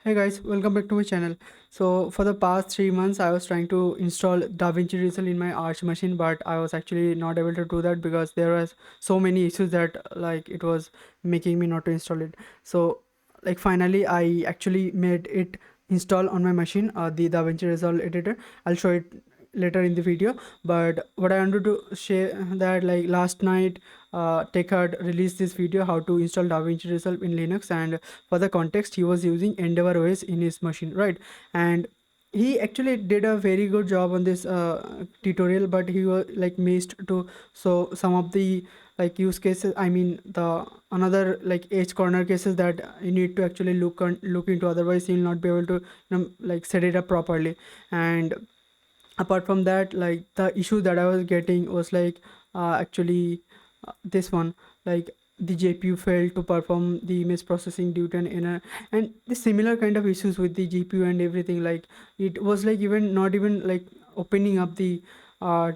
Hey guys, welcome back to my channel. So for the past 3 months, I was trying to install Davinci Resolve in my Arch machine, but I was actually not able to do that because there was so many issues that like it was making me not to install it. So like finally, I actually made it install on my machine, the Davinci Resolve editor. I'll show it later in the video. But what I wanted to share that like last night, Tech had released this video how to install Davinci Resolve in Linux, and for the context he was using Endeavor OS in his machine, right? And he actually did a very good job on this tutorial, but he was like missed to so some of the like use cases, I mean the another like edge corner cases that you need to actually look into, otherwise you'll not be able to like set it up properly. And apart from that, like the issue that I was getting was like actually this one, like the GPU failed to perform the image processing due to an error, and the similar kind of issues with the GPU and everything. Like it was like even not even like opening up the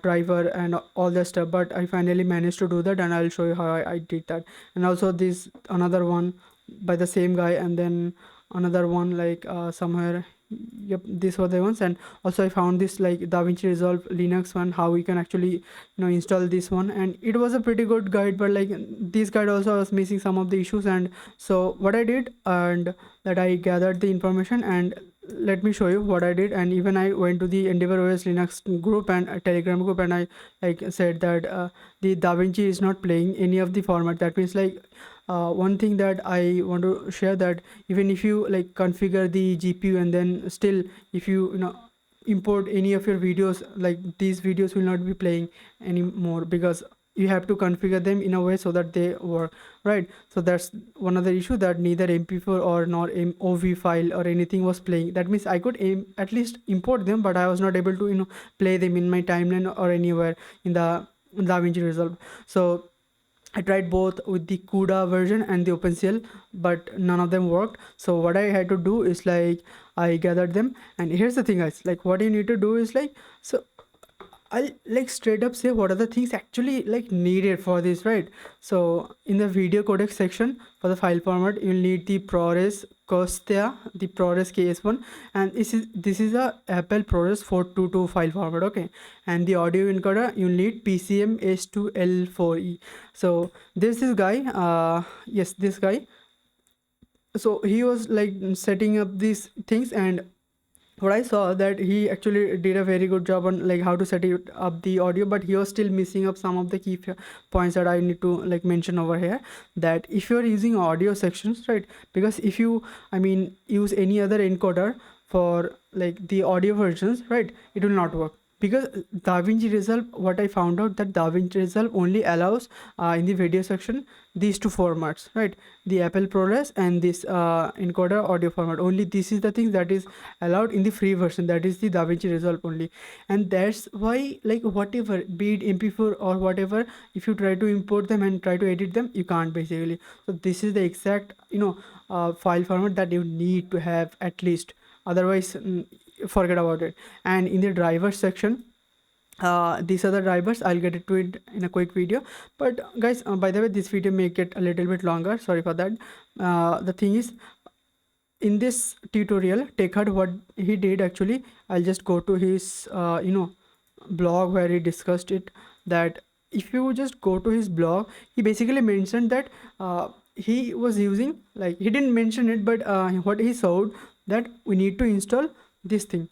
driver and all that stuff, but I finally managed to do that, and I'll show you how I did that. And also this another one by the same guy, and then another one like somewhere. Yep, these were the ones. And also I found this like Davinci Resolve Linux one, how we can actually install this one, and it was a pretty good guide, but like this guide also was missing some of the issues. And so what I did, and that I gathered the information, and let me show you what I did. And even I went to the Endeavor OS Linux group and a Telegram group, and I like said that the Davinci is not playing any of the format. That means like one thing that I want to share, that even if you like configure the GPU, and then still if you import any of your videos, like these videos will not be playing anymore because you have to configure them in a way so that they work, right? So that's one other issue, that neither MP4 or nor MOV file or anything was playing. That means I could at least import them, but I was not able to play them in my timeline or anywhere in the DaVinci Resolve. So I tried both with the CUDA version and the OpenCL, but none of them worked. So what I had to do is like I gathered them, and here's the thing, guys. Like what you need to do is like, so I'll like straight up say what are the things actually like needed for this, right? So in the video codec section for the file format, you'll need the ProRes Costea, the ProRes KS1, and this is a Apple ProRes 422 file format, okay? And the audio encoder, you'll need PCM S2L4E. So this guy, yes, this guy. So he was like setting up these things, and what I saw that he actually did a very good job on like how to set it up the audio, but he was still missing up some of the key points that I need to like mention over here. That if you're using audio sections, right? Because if you, I mean, use any other encoder for like the audio versions, right, it will not work. Because DaVinci Resolve, what I found out, that DaVinci Resolve only allows in the video section these two formats, right? The Apple ProRes and this encoder audio format. Only this is the thing that is allowed in the free version, that is the DaVinci Resolve only. And that's why like whatever, be it MP4 or whatever, if you try to import them and try to edit them, you can't basically. So this is the exact file format that you need to have at least, otherwise forget about it. And in the driver section, these are the drivers. I'll get to it in a quick video. But guys, by the way, this video may get a little bit longer, sorry for that. The thing is, in this tutorial, TechHud, what he did actually, I'll just go to his blog where he discussed it. That if you just go to his blog, he basically mentioned that he was using, like he didn't mention it, but what he showed, that we need to install this thing.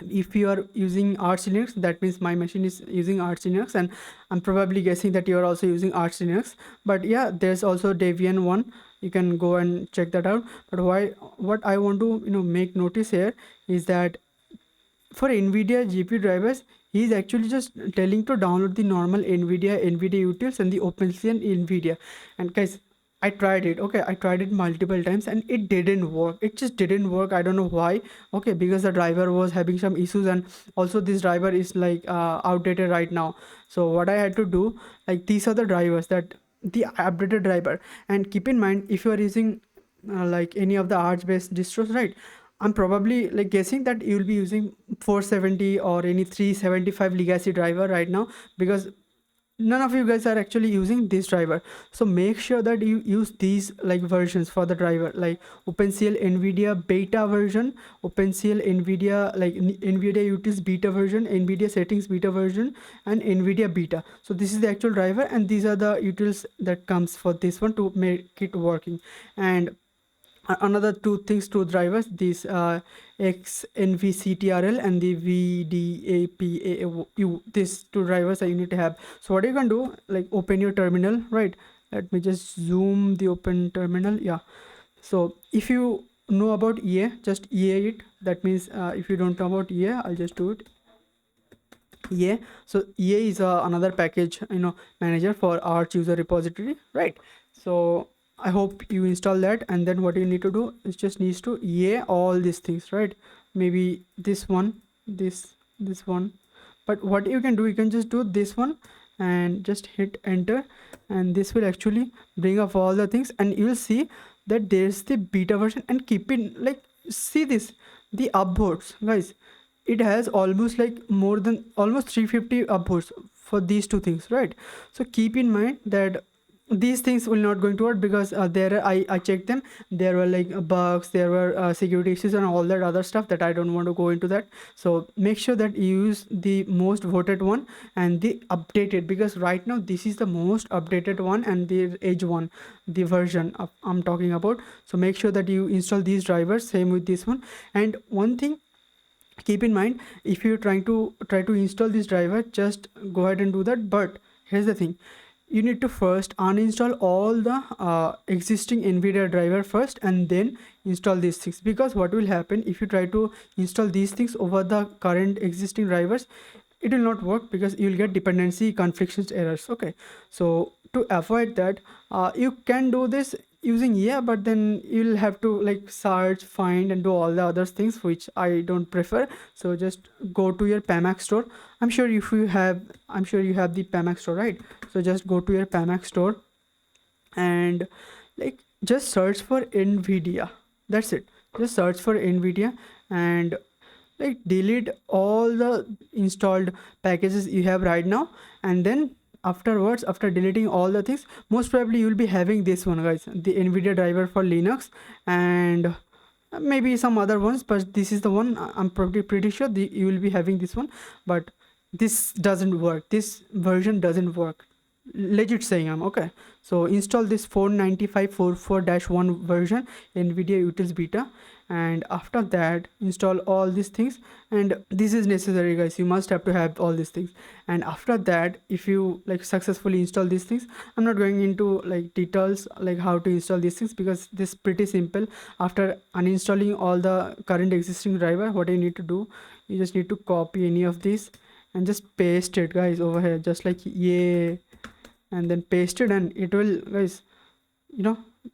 If you are using Arch Linux, that means my machine is using Arch Linux, and I'm probably guessing that you are also using Arch Linux. But yeah, there's also Debian one, you can go and check that out. But what I want to make notice here is that for NVIDIA GPU drivers, he is actually just telling to download the normal NVIDIA utils and the OpenCL NVIDIA. And guys, I tried it, okay, I tried it multiple times, and it didn't work. It just didn't work. I don't know why. Okay, because the driver was having some issues, and also this driver is like outdated right now. So what I had to do, like these are the drivers, that the updated driver. And keep in mind, if you are using like any of the Arch based distros, right, I'm probably like guessing that you will be using 470 or any 375 legacy driver right now, because none of you guys are actually using this driver. So make sure that you use these like versions for the driver, like OpenCL NVIDIA beta version, OpenCL NVIDIA like NVIDIA utils beta version, NVIDIA settings beta version, and NVIDIA beta. So this is the actual driver, and these are the utils that comes for this one to make it working. And another two drivers, these xnvctrl and the vdapau, these two drivers that you need to have. So what you can do, like open your terminal, right? Let me just zoom the open terminal. Yeah, so if you know about ea, just ea it. That means if you don't know about ea, I'll just do it. ea, so ea is another package, manager for Arch user repository, right? So I hope you install that, and then what you need to do is just needs to ea all these things, right? Maybe this one, this one, but what you can do, you can just do this one and just hit enter, and this will actually bring up all the things, and you will see that there's the beta version. And keep in like, see this, the upvotes, guys, it has almost like more than almost 350 upvotes for these two things, right? So keep in mind that these things will not going to work, because I checked them, there were like bugs, there were security issues and all that other stuff that I don't want to go into that. So make sure that you use the most voted one and the updated, because right now this is the most updated one and the edge one, the version I'm talking about. So make sure that you install these drivers, same with this one. And one thing keep in mind, if you're try to install this driver, just go ahead and do that. But here's the thing, you need to first uninstall all the existing NVIDIA driver first, and then install these things. Because what will happen if you try to install these things over the current existing drivers, it will not work, because you will get dependency conflicts errors. Okay, so to avoid that, you can do this using but then you'll have to like search, find, and do all the other things, which I don't prefer. So just go to your Pamax store. I'm sure you have the Pamax store, right? So just go to your Pamax store and like just search for NVIDIA. That's it. Just search for NVIDIA and like delete all the installed packages you have right now. And then afterwards, after deleting all the things, most probably you will be having this one, guys, the NVIDIA driver for Linux, and maybe some other ones, but this is the one I'm probably pretty sure you will be having this one. But this doesn't work, this version doesn't work, legit saying I'm okay. So install this 495.44-1 version NVIDIA utils beta, and after that install all these things. And this is necessary, guys, you must have to have all these things. And after that, if you like successfully install these things, I'm not going into like details like how to install these things, because this is pretty simple. After uninstalling all the current existing driver, what you need to do, you just need to copy any of these and just paste it, guys, over here, just like and then paste it, and it will, guys,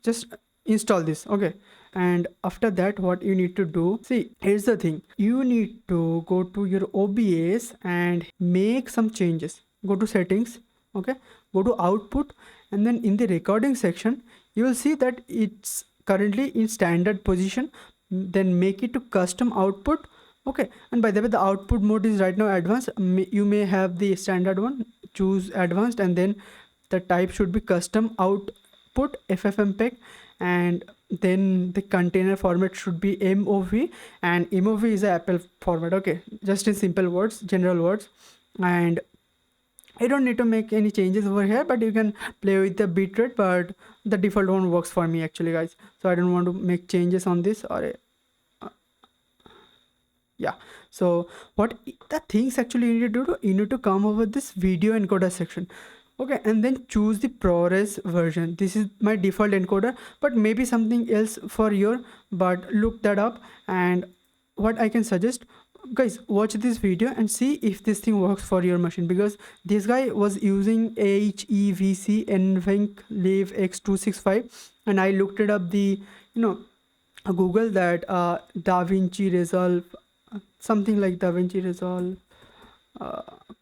just install this. Okay, and after that, what you need to do, see, here's the thing, you need to go to your OBS and make some changes. Go to settings, okay, go to output, and then in the recording section you will see that it's currently in standard position. Then make it to custom output. Okay, and by the way, the output mode is right now advanced. You may have the standard one, choose advanced, and then the type should be custom output ffmpeg, and then the container format should be MOV, and MOV is a Apple format. Okay, just in simple words, general words. And I don't need to make any changes over here, but you can play with the bitrate, but the default one works for me actually, guys, so I don't want to make changes on this. Or yeah, so what the things actually you need to do, you need to come over this video encoder section. Okay, and then choose the ProRes version. This is my default encoder, but maybe something else for your, but look that up. And what I can suggest, guys, watch this video and see if this thing works for your machine, because this guy was using HEVC NVENC Live X265, and I looked it up the Google that Davinci Resolve, something like Davinci Resolve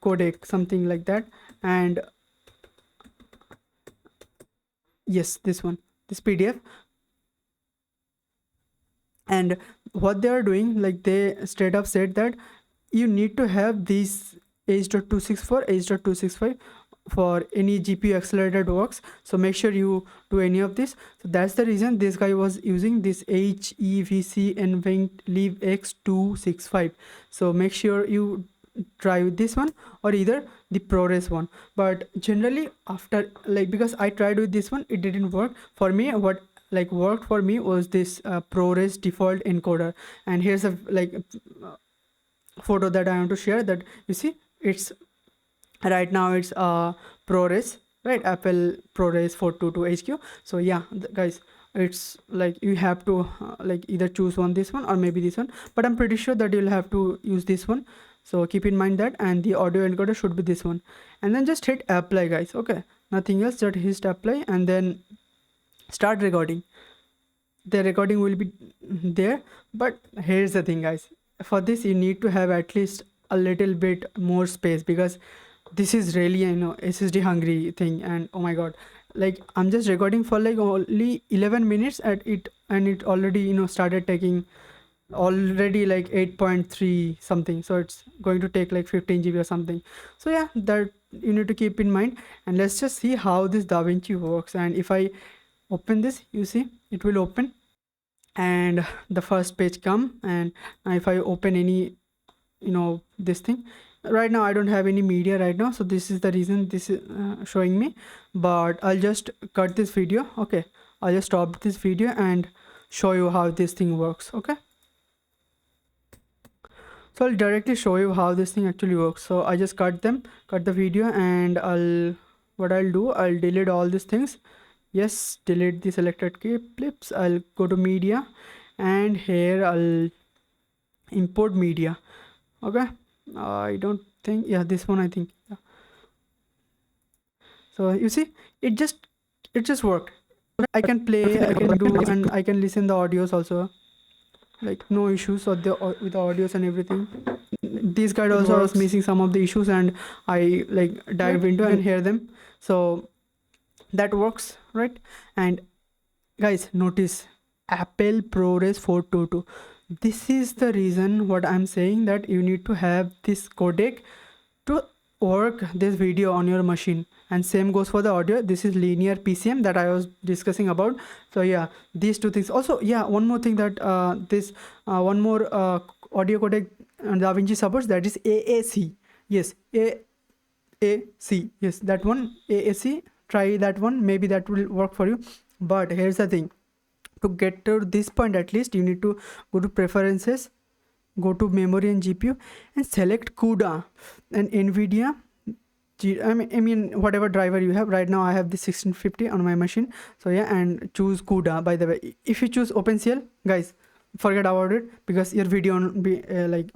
codec, something like that. And yes, this one, this PDF. And what they are doing, like they straight up said that you need to have these H.264, H.265 for any GPU accelerated works. So make sure you do any of this. So that's the reason this guy was using this HEVC NVENT Leave X265. So make sure you try with this one or either the ProRes one. But generally after, like, because I tried with this one, it didn't work for me. What like worked for me was this ProRes default encoder. And here's a photo that I want to share, that you see it's right now it's ProRes, right? Apple ProRes 422 HQ. So yeah, guys, it's like you have to like either choose this one or maybe this one, but I'm pretty sure that you'll have to use this one. So keep in mind that, and the audio encoder should be this one. And then just hit apply, guys. Okay, nothing else, just hit apply and then start recording. The recording will be there. But here's the thing, guys, for this you need to have at least a little bit more space, because this is really, you know, SSD hungry thing. And oh my god, like I'm just recording for like only 11 minutes at it, and it already, you know, started taking already like 8.3 something. So it's going to take like 15 GB or something. So yeah, that you need to keep in mind. And let's just see how this Davinci works. And if I open this, you see it will open and the first page come. And if I open any, you know, this thing, right now I don't have any media right now, so this is the reason this is showing me. But I'll just cut this video. Okay, I'll just stop this video and show you how this thing works. Okay, so I'll directly show you how this thing actually works. So I just cut the video, and what I'll do, I'll delete all these things. Yes, delete the selected clips. I'll go to media, and here I'll import media. Okay, I don't think, yeah, this one I think. Yeah. So you see, it just worked. I can play, I can do, and I can listen the audios also, like no issues with the audios and everything. This guide also was missing some of the issues, and I like dive into and hear them. So that works, right? And guys, notice Apple ProRes 422. This is the reason what I'm saying, that you need to have this codec to work this video on your machine. And same goes for the audio. This is linear PCM that I was discussing about. So yeah, these two things. Also, yeah, one more thing, that this one more audio codec Davinci supports, that is AAC. Yes, AAC. Yes, that one, AAC. Try that one, maybe that will work for you. But here's the thing, to get to this point, at least you need to go to preferences, go to memory and GPU, and select CUDA and NVIDIA. I mean whatever driver you have. Right now I have the 1650 on my machine. So yeah, and choose CUDA. By the way, if you choose OpenCL, guys, forget about it, because your video won't be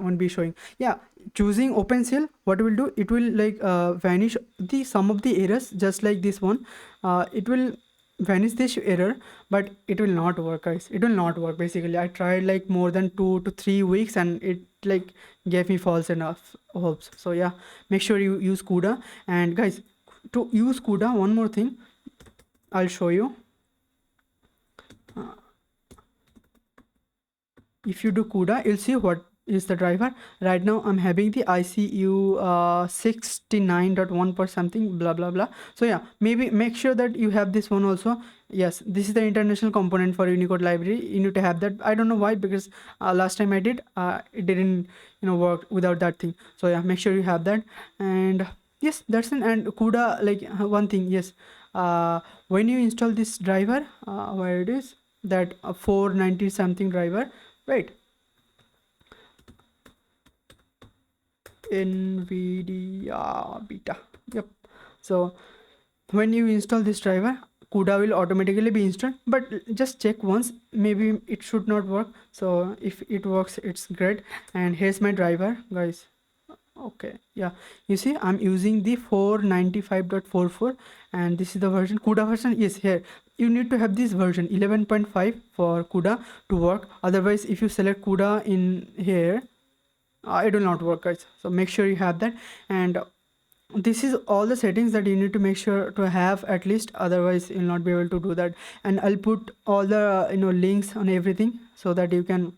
won't be showing. Yeah, choosing OpenCL, what it will do, it will like vanish the some of the errors, just like this one. It will vanish this error, but it will not work, guys. It will not work. Basically, I tried like more than 2 to 3 weeks, and it like gave me false enough hopes. So yeah, make sure you use CUDA. And guys, to use CUDA, one more thing I'll show you. If you do CUDA, you'll see what is the driver. Right now I'm having the ICU 69.1 per something, blah blah blah. So yeah, maybe make sure that you have this one also. Yes, this is the international component for Unicode library. You need to have that. I don't know why, because last time I did, it didn't, you know, work without that thing. So yeah, make sure you have that. And yes, that's it. And CUDA, like one thing, yes, when you install this driver, where it is, that 490 something driver, right? NVIDIA beta. Yep. So when you install this driver, CUDA will automatically be installed, but just check once, maybe it should not work. So if it works, it's great. And here's my driver, guys. Okay, yeah, you see I'm using the 495.44, and this is the version. CUDA version is here. You need to have this version 11.5 for CUDA to work. Otherwise, if you select CUDA in here, it will not work, guys. So make sure you have that. And this is all the settings that you need to make sure to have at least, otherwise you'll not be able to do that. And I'll put all the links on everything, so that you can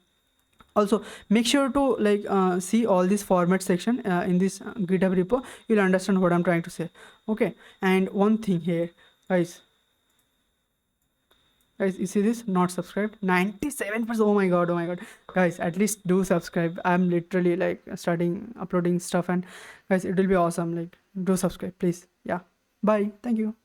Also, make sure to like see all this format section in this GitHub repo. You'll understand what I'm trying to say. Okay, and one thing here, guys. Guys, you see this? Not subscribed. 97%. Oh my god, oh my god. Guys, at least do subscribe. I'm literally like starting uploading stuff, and guys, it will be awesome. Like, do subscribe, please. Yeah. Bye. Thank you.